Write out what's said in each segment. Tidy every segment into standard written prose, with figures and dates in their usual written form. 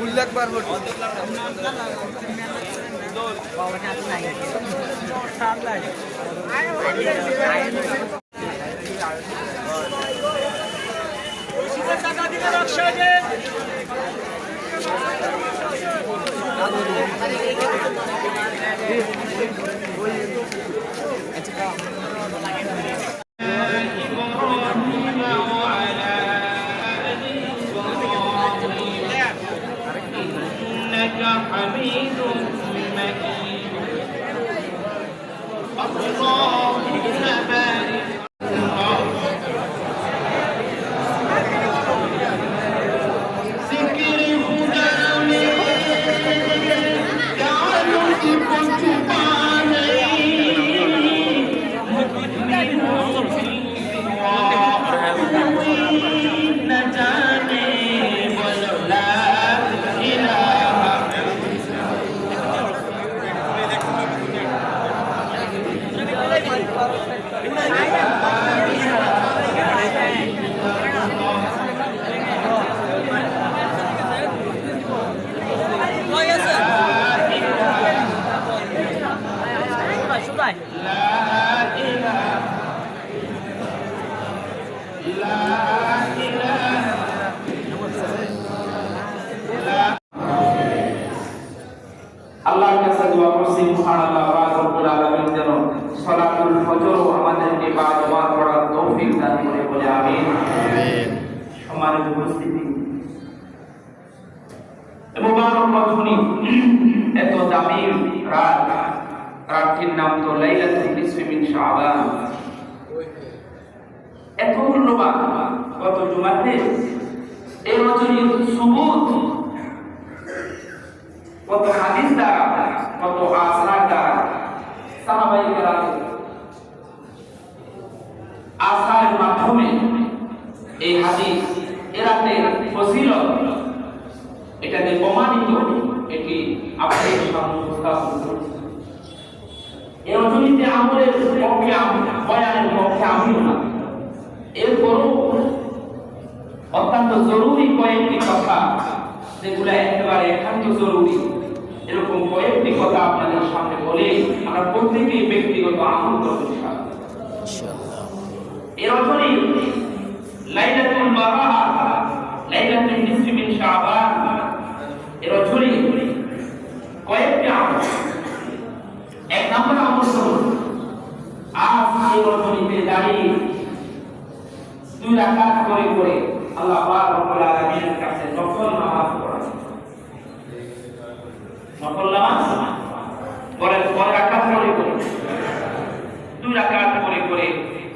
উল্লেখ পারবো حميد مجيد اللهم بارك ذكر هدى جعلوا আল্লাহর কাছে দোয়া করছি মহান আল্লাহ পাক রব্বুল আলামিন যেন সালাতুল ফজর আমাদেরকে বারবার পড়ার তৌফিক দান করে বলে আমিন। আমিন। সম্মানিত উপস্থিতি, মুবারক রজনী, এত দামি রাত, রাতটির নাম তো লাইলাতুল নিসফি মিন শাবান। এত মূল্যবান কত জুমাতে এই রজনীর সুবুত কত হাদিস দ্বারা কত আসার দ্বারা সাহাবায়ে কেরাম আসারের মাধ্যমে এই হাদিস এরাতের ফজিলত এটাতে প্রমাণিত, এটি আপনাদের সামনে উপস্থাপন করছি। এই রজনীতে আমলের পক্ষে বয়ানের পক্ষে আমিও না, এরপরও অত্যন্ত জরুরি কয়েকটি কথা যেগুলো একেবারে একান্ত জরুরি, এরকম কয়েকটি কথা আপনাদের সামনে বলে আমরা প্রত্যেকেই ব্যক্তিগত আমল করব ইনশাআল্লাহ। এই রজনী লাইলাতুল বারাআত, লাইলাতুল নিসফি মিন শাবান, এই রজনী কয়েকটি আমল। এক নম্বর আমল হলো আজ এই রজনীতে দাঁড়িয়ে 2 রাকাত করে করে আল্লাহ পাক রব্বুল আলামিনের কাছে নফল নামাজ পড়া। নফল নামাজ পরে 2 রাকাত করে করে 2 রাকাত করে করে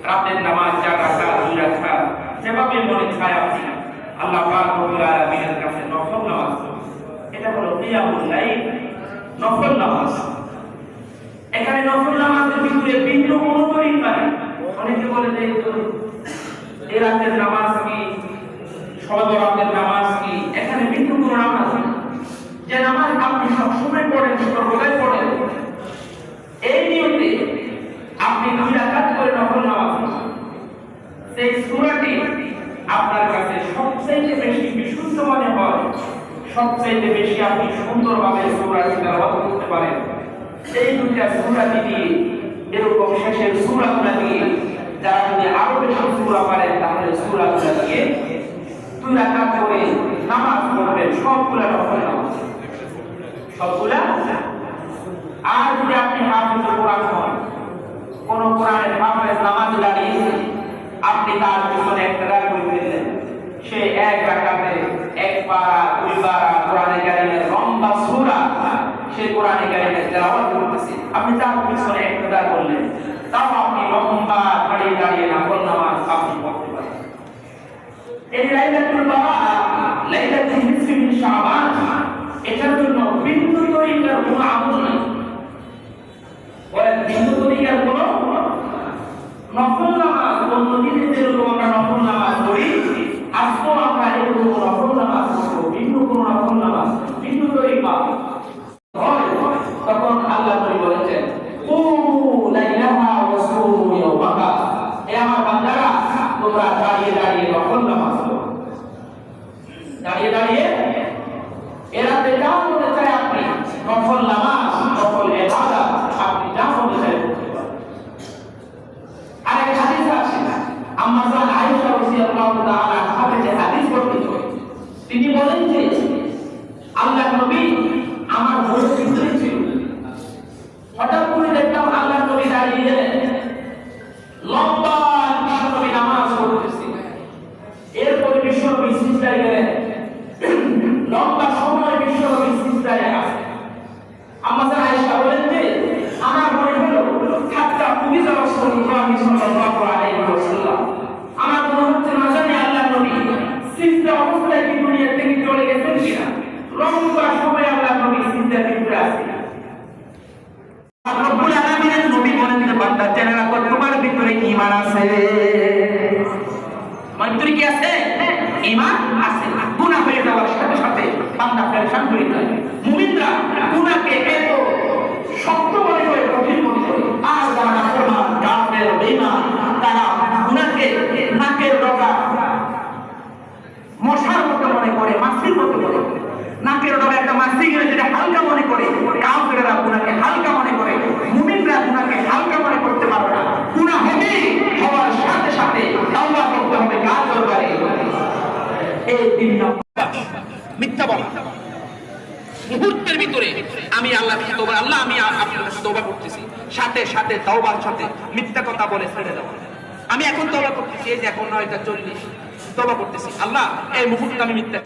রাতের নামাজ 4 রাকাত 2 রাকাত যেভাবে মনে চায় আপনি আল্লাহ পাক রব্বুল আলামিনের কাছে নফল নামাজ, এটা হলো কিয়ামুল লাইল, নফল নামাজ। এখানে নফল নামাজের ভিতরে ভিন্ন কোনো তরিকা নেই। অনেকে বলে যে এই রাতের নামাজ কি, শবে বরাতের নামাজ কি, এখানে ভিন্ন কোনো নামাজ নেই। যে নামাজ আপনি সবসময় পড়েন, সর্বদাই পড়েন, এই নিয়তে আপনি 2 রাকাত করে নফল নামাজ পড়েন, সেই সূরাটি আপনার কাছে সবচেয়ে বেশি বিশুদ্ধ মনে হয়, সবচেয়ে বেশি আপনি সুন্দরভাবে সূরাটি তেলাওয়াত করতে পারেন। এই 2টা সূরাটি দিয়ে, এরকম শেষের সূরাগুলো দিয়ে যারা যদি আরো বেশি সূরা পারেন তাহলে সূরাগুলো দিয়ে 2 রাকাত করে নামাজ পড়বেন, সবগুলা নফল নামাজ, সবগুলা। আর যদি আপনি হাফেজ কোরআন হন, কোন কোরআনের হাফেজ নামাজ দাঁড়িয়ে আপনি তার পিছনে ইক্তেদা করে ফেললেন, সে 1 রাকাতে 1 পারা 2 পারা কোরআনে কারীমের লম্বা সূরা সে কোরআনে কারীমের তেলাওয়াত করতেছে, আপনি তার পিছনে ইক্তেদা করলেন, তাও আপনি লম্বা দাঁড়িয়ে দাঁড়িয়ে নফল নামাজ আপনি পড়তে পারেন। এই লাইলাতুল বারাআত, লাইলাতুল নিসফি মিন শাবান, এটার জন্য ভিন্ন তরিকার কোনো আমল নাই। বলেন ভিন্ন তরিকার কোনো নফল নামাজ, অন্য দিনে যেরকম আমরা নফল নামাজ পড়ি, আজকেও আমরা এরকম নফল নামাজ পড়ব, ভিন্ন কোনো নফল নামাজ, ভিন্ন তরিকা। তখন আল্লাহ নবী বলেছেন, কুমু লাইলাহা ওয়া সুমু ইয়াওমাহা, হে আমার বান্দারা তোমরা দাঁড়িয়ে দাঁড়িয়ে নফল নামাজ পড়ো। দাঁড়িয়ে দাঁড়িয়ে এরাতে যা মনে চায় আপনি নফল নামাজ, নফল ইবাদত আপনি যা মনে চায় করতে পারেন। আরেক হাদিসে আছে আম্মা জান আয়েশা রাদিয়াল্লাহু তাআলা আনহা যে হাদিস বর্ণিত, তিনি বলেন যে আল্লাহর নবী আমার ঘরের ভিতরে ছিল, হঠাৎ করে দেখলাম আল্লাহর নবী দাঁড়িয়ে গেলেন, লম্বা বিশ্বনবী নামাজ পড়তেছে। এরপরে বিশ্বনবী সিজদায় গেলেন, লম্বা সময় বিশ্বনবী সিজদায় আছে। আম্মা জান আয়েশা বলেন যে আমার মনে হলো হাত্তা কুবিজা রাসূলুল্লাহ সাল্লাল্লাহু আলাইহি ওয়াসাল্লাম, আমার মনে হচ্ছে না জানি আল্লাহর নবী সিজদা অবস্থায় কি দুনিয়া থেকে চলে গেছেন কিনা, লম্বা সময় আল্লাহর নবী সিজদার ভিতরে আছে। রব্বুল আলামিনের নবী বলেন যে বান্দা জেনে রাখো তোমার ভিতরে ঈমান আছে। তোমার ভিতরে কি আছে? ঈমান আছে। গুনাহ হয়ে যাওয়ার সাথে সাথে বান্দা পেরেশান হয়ে যায়। মুমিনরা গুনাহকে এত শক্ত মনে করে, কঠিন মনে করে, আর যারা নাফরমান, কাফের, বেঈমান, তারা গুনাহকে নাকের ডগা মশার মতো মনে করে, মাছির মতো মনে করে। নাকের ডগা একটা মাছি গেলে যেটা হালকা মনে করে, কাফেররা গুনাহকে হালকা মনে করে। মুমিনরা গুনাহকে হালকা মনে করতে পারবে না। গুনাহ হবে, হওয়ার সাথে সাথে তাওবা করতে হবে। কার দরবারে? এই তিন নম্বর মিথ্যা বলা। মুহূর্তের ভিতরে আমি আল্লাহ তওবা, আল্লাহ আমি আপনার কাছে তওবা করতেছি, সাথে সাথে তওবার সাথে মিথ্যা কথা বলে ছেড়ে দাও। আমি এখন তওবা করতেছি, এই যে এখন 9টা 40 তওবা করতেছি, আল্লাহ এই মুহূর্তে আমি মিথ্যা